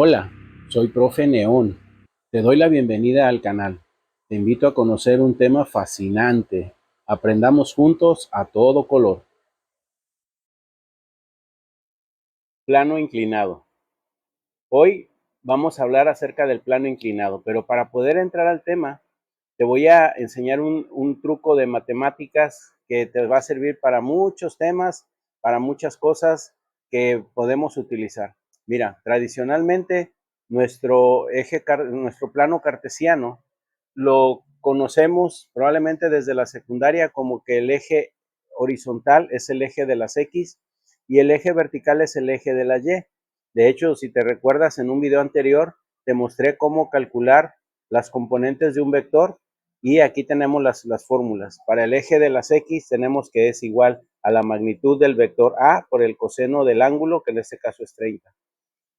Hola, soy Profe Neón. Te doy la bienvenida al canal. Te invito a conocer un tema fascinante. Aprendamos juntos a todo color. Plano inclinado. Hoy vamos a hablar acerca del plano inclinado, pero para poder entrar al tema, te voy a enseñar un truco de matemáticas que te va a servir para muchos temas, para muchas cosas que podemos utilizar. Mira, tradicionalmente nuestro plano cartesiano lo conocemos probablemente desde la secundaria como que el eje horizontal es el eje de las X y el eje vertical es el eje de la Y. De hecho, si te recuerdas, en un video anterior te mostré cómo calcular las componentes de un vector y aquí tenemos las fórmulas. Para el eje de las X tenemos que es igual a la magnitud del vector A por el coseno del ángulo, que en este caso es 30.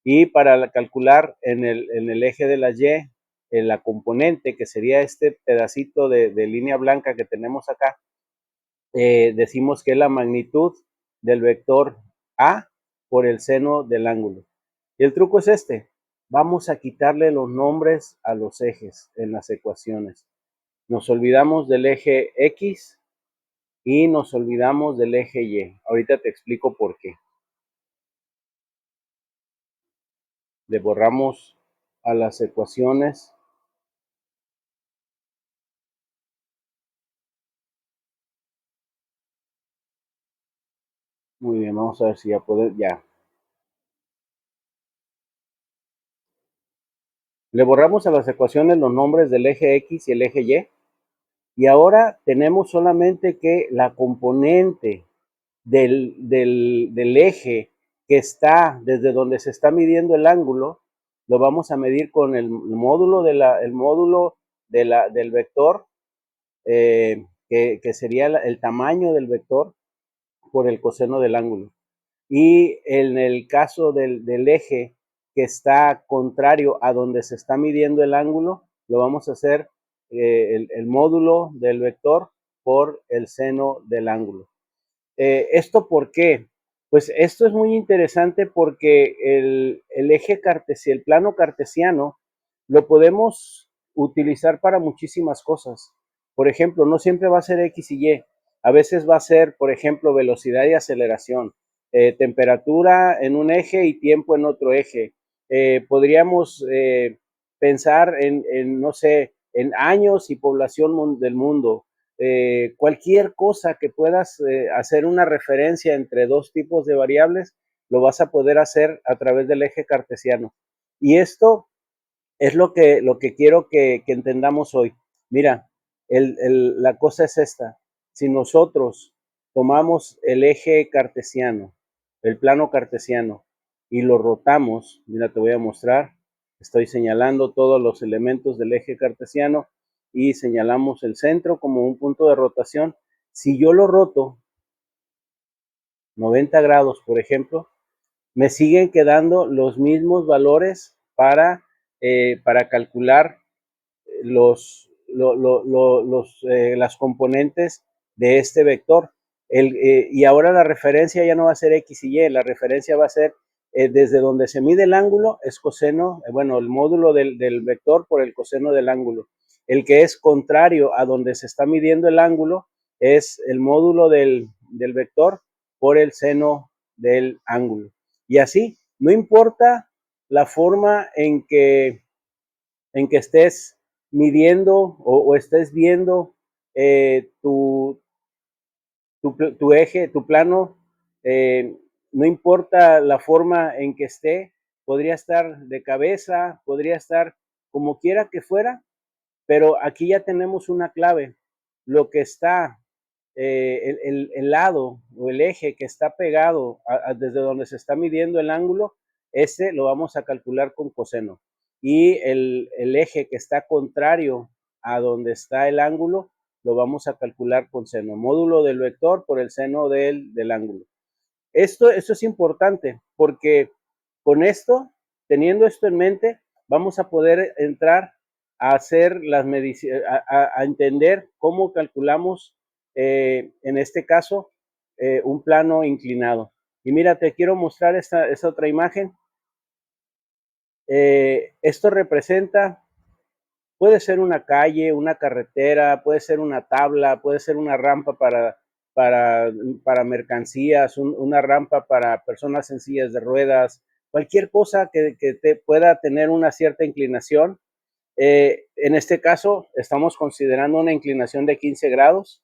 Y para calcular en el eje de la Y, en la componente, que sería este pedacito de línea blanca que tenemos acá, decimos que es la magnitud del vector A por el seno del ángulo. Y el truco es este. Vamos a quitarle los nombres a los ejes en las ecuaciones. Nos olvidamos del eje X y nos olvidamos del eje Y. Ahorita te explico por qué. Le borramos a las ecuaciones. Muy bien, vamos a ver si ya puede, ya. Le borramos a las ecuaciones los nombres del eje X y el eje Y. Y ahora tenemos solamente que la componente del eje que está desde donde se está midiendo el ángulo, lo vamos a medir con el módulo, del vector, que sería el tamaño del vector por el coseno del ángulo. Y en el caso del eje que está contrario a donde se está midiendo el ángulo, lo vamos a hacer el módulo del vector por el seno del ángulo. ¿Esto por qué? Pues esto es muy interesante porque el eje cartesiano, el plano cartesiano, lo podemos utilizar para muchísimas cosas. Por ejemplo, no siempre va a ser X y Y. A veces va a ser, por ejemplo, velocidad y aceleración, temperatura en un eje y tiempo en otro eje. Podríamos pensar no sé, en años y población del mundo. Cualquier cosa que puedas hacer una referencia entre dos tipos de variables, lo vas a poder hacer a través del eje cartesiano. Y esto es lo que quiero que entendamos hoy. Mira, la cosa es esta. Si nosotros tomamos el eje cartesiano, el plano cartesiano, y lo rotamos, mira, te voy a mostrar, estoy señalando todos los elementos del eje cartesiano y señalamos el centro como un punto de rotación. Si yo lo roto 90 grados, por ejemplo, me siguen quedando los mismos valores para calcular las componentes de este vector. Y ahora la referencia ya no va a ser X y Y, la referencia va a ser desde donde se mide el ángulo, es coseno, bueno, el módulo del vector por el coseno del ángulo. El que es contrario a donde se está midiendo el ángulo es el módulo del vector por el seno del ángulo. Y así, no importa la forma en que estés midiendo o estés viendo tu eje, tu plano, eh, no importa la forma en que esté, podría estar de cabeza, podría estar como quiera que fuera, pero aquí ya tenemos una clave. Lo que está, el lado o el eje que está pegado desde donde se está midiendo el ángulo, ese lo vamos a calcular con coseno. Y el eje que está contrario a donde está el ángulo, lo vamos a calcular con seno. Módulo del vector por el seno del ángulo. Esto es importante porque con esto, teniendo esto en mente, vamos a poder entrar a hacer las mediciones, a entender cómo calculamos, en este caso, un plano inclinado. Y mira, te quiero mostrar esta otra imagen. Esto representa, puede ser una calle, una carretera, puede ser una tabla, puede ser una rampa para, para mercancías, una rampa para personas en sillas de ruedas, cualquier cosa que te pueda tener una cierta inclinación. En este caso, estamos considerando una inclinación de 15 grados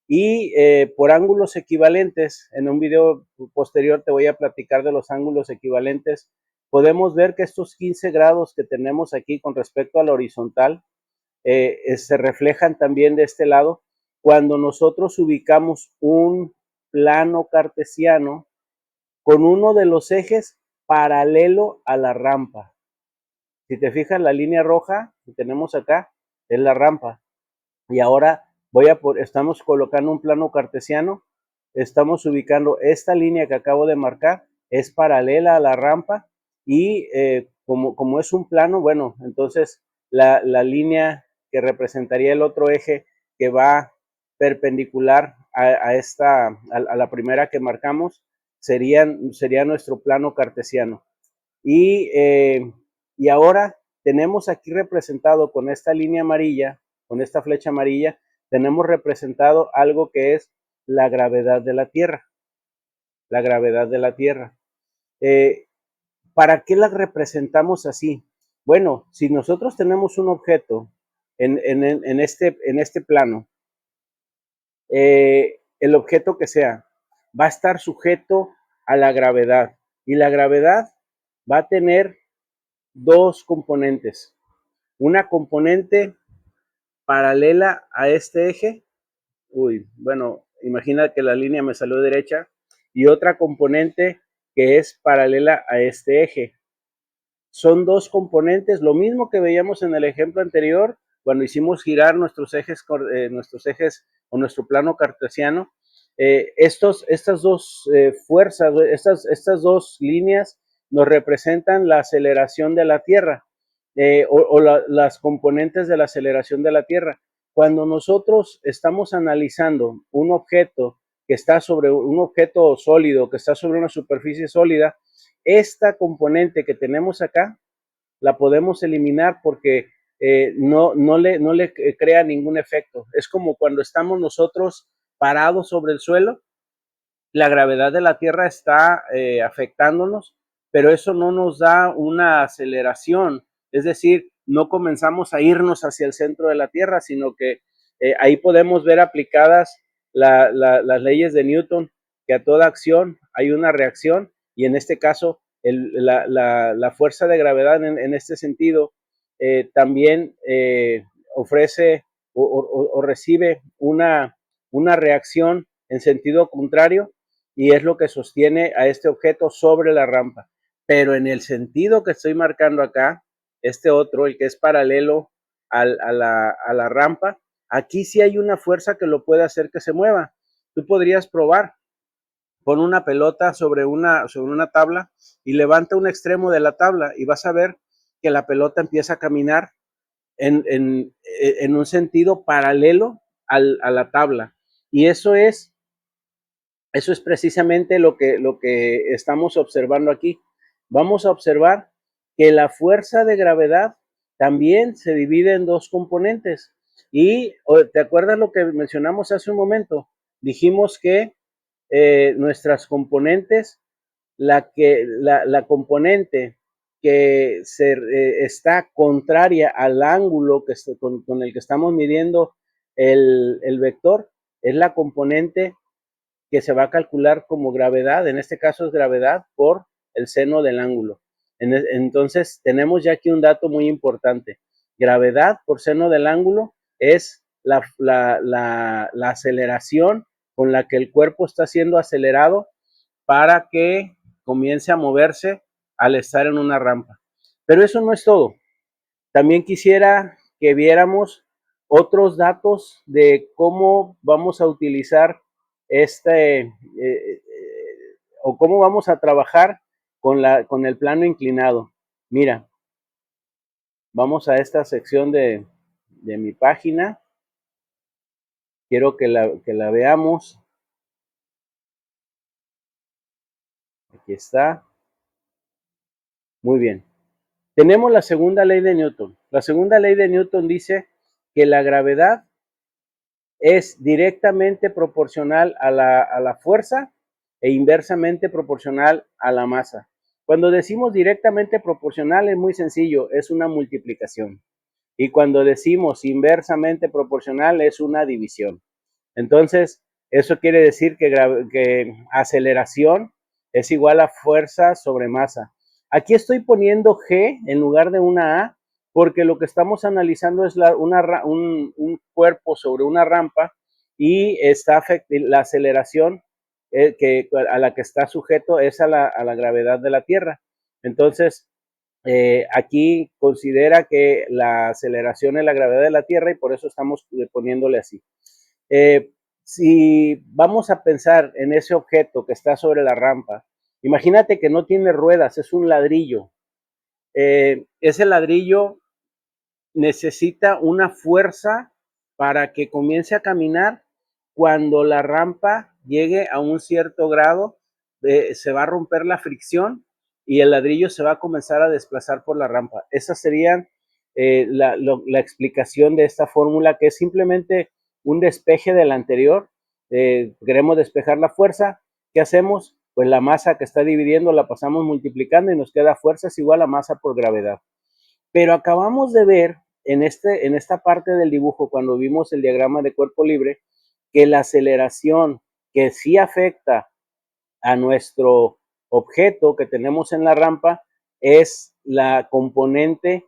y por ángulos equivalentes, en un video posterior te voy a platicar de los ángulos equivalentes, podemos ver que estos 15 grados que tenemos aquí con respecto a la horizontal se reflejan también de este lado cuando nosotros ubicamos un plano cartesiano con uno de los ejes paralelo a la rampa. Si te fijas, la línea roja que tenemos acá es la rampa. Y ahora estamos colocando un plano cartesiano, estamos ubicando esta línea que acabo de marcar, es paralela a la rampa y como es un plano, bueno, entonces la línea que representaría el otro eje que va perpendicular a la primera que marcamos, sería nuestro plano cartesiano. Y ahora tenemos aquí representado con esta línea amarilla, con esta flecha amarilla, tenemos representado algo que es la gravedad de la Tierra. La gravedad de la Tierra. ¿Para qué la representamos así? Bueno, si nosotros tenemos un objeto en este plano, el objeto que sea, va a estar sujeto a la gravedad. Y la gravedad va a tener dos componentes. Una componente paralela a este eje, bueno, imagina que la línea me salió derecha, y otra componente que es paralela a este eje. Son dos componentes, lo mismo que veíamos en el ejemplo anterior, cuando hicimos girar nuestros ejes o nuestro plano cartesiano. Estas dos fuerzas, estas dos líneas nos representan la aceleración de la Tierra las componentes de la aceleración de la Tierra. Cuando nosotros estamos analizando un objeto que está sobre un objeto sólido, que está sobre una superficie sólida, esta componente que tenemos acá la podemos eliminar porque no le crea ningún efecto. Es como cuando estamos nosotros parados sobre el suelo, la gravedad de la Tierra está afectándonos, pero eso no nos da una aceleración, es decir, no comenzamos a irnos hacia el centro de la Tierra, sino que ahí podemos ver aplicadas las leyes de Newton, que a toda acción hay una reacción, y en este caso la fuerza de gravedad en este sentido también ofrece o recibe una reacción en sentido contrario, y es lo que sostiene a este objeto sobre la rampa. Pero en el sentido que estoy marcando acá, este otro, el que es paralelo a la rampa, aquí sí hay una fuerza que lo puede hacer que se mueva. Tú podrías probar, pon una pelota sobre una tabla y levanta un extremo de la tabla y vas a ver que la pelota empieza a caminar en un sentido paralelo a la tabla. Y eso es precisamente lo que estamos observando aquí. Vamos a observar que la fuerza de gravedad también se divide en dos componentes. Y ¿te acuerdas lo que mencionamos hace un momento? Dijimos que nuestras componentes, la componente que está contraria al ángulo con el que estamos midiendo el vector, es la componente que se va a calcular como gravedad, en este caso es gravedad por el seno del ángulo. Entonces, tenemos ya aquí un dato muy importante. Gravedad por seno del ángulo es la aceleración con la que el cuerpo está siendo acelerado para que comience a moverse al estar en una rampa. Pero eso no es todo. También quisiera que viéramos otros datos de cómo vamos a utilizar o cómo vamos a trabajar con el plano inclinado. Mira, vamos a esta sección de mi página. Quiero que la veamos. Aquí está. Muy bien. Tenemos la segunda ley de Newton. La segunda ley de Newton dice que la gravedad es directamente proporcional a la fuerza e inversamente proporcional a la masa. Cuando decimos directamente proporcional es muy sencillo, es una multiplicación. Y cuando decimos inversamente proporcional es una división. Entonces, eso quiere decir que aceleración es igual a fuerza sobre masa. Aquí estoy poniendo G en lugar de una A, porque lo que estamos analizando es un cuerpo sobre una rampa y la aceleración a la que está sujeto es a la gravedad de la Tierra. Entonces, aquí considera que la aceleración es la gravedad de la Tierra y por eso estamos poniéndole así. Si vamos a pensar en ese objeto que está sobre la rampa, imagínate que no tiene ruedas, es un ladrillo. Ese ladrillo necesita una fuerza para que comience a caminar. Cuando la rampa llegue a un cierto grado, se va a romper la fricción y el ladrillo se va a comenzar a desplazar por la rampa. Esa sería la explicación de esta fórmula, que es simplemente un despeje del anterior. Queremos despejar la fuerza. ¿Qué hacemos? Pues la masa que está dividiendo la pasamos multiplicando y nos queda fuerza es igual a masa por gravedad. Pero acabamos de ver en esta parte del dibujo, cuando vimos el diagrama de cuerpo libre, que la aceleración que sí afecta a nuestro objeto que tenemos en la rampa es la componente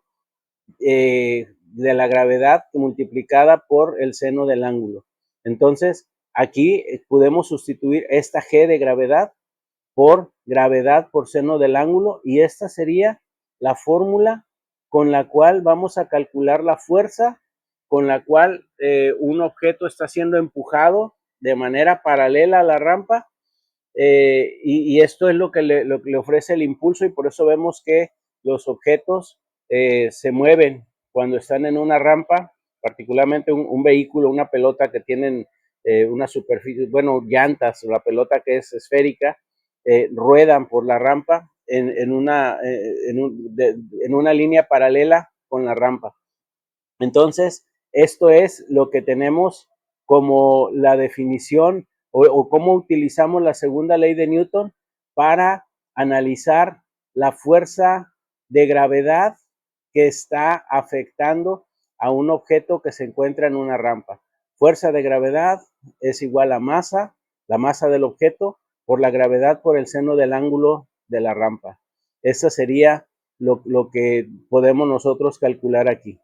de la gravedad multiplicada por el seno del ángulo. Entonces, aquí podemos sustituir esta G de gravedad por seno del ángulo, y esta sería la fórmula con la cual vamos a calcular la fuerza con la cual un objeto está siendo empujado de manera paralela a la rampa, y esto es lo que le ofrece el impulso, y por eso vemos que los objetos se mueven cuando están en una rampa, particularmente un vehículo, una pelota que tienen una superficie, bueno, llantas, la pelota que es esférica, ruedan por la rampa en una línea paralela con la rampa. Entonces, esto es lo que tenemos como la definición o cómo utilizamos la segunda ley de Newton para analizar la fuerza de gravedad que está afectando a un objeto que se encuentra en una rampa. Fuerza de gravedad es igual a masa, la masa del objeto, por la gravedad por el seno del ángulo de la rampa. Eso sería lo que podemos nosotros calcular aquí.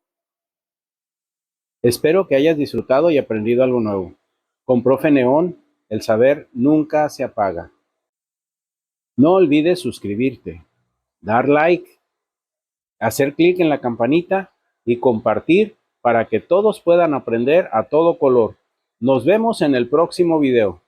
Espero que hayas disfrutado y aprendido algo nuevo. Con Profe Neón, el saber nunca se apaga. No olvides suscribirte, dar like, hacer clic en la campanita y compartir para que todos puedan aprender a todo color. Nos vemos en el próximo video.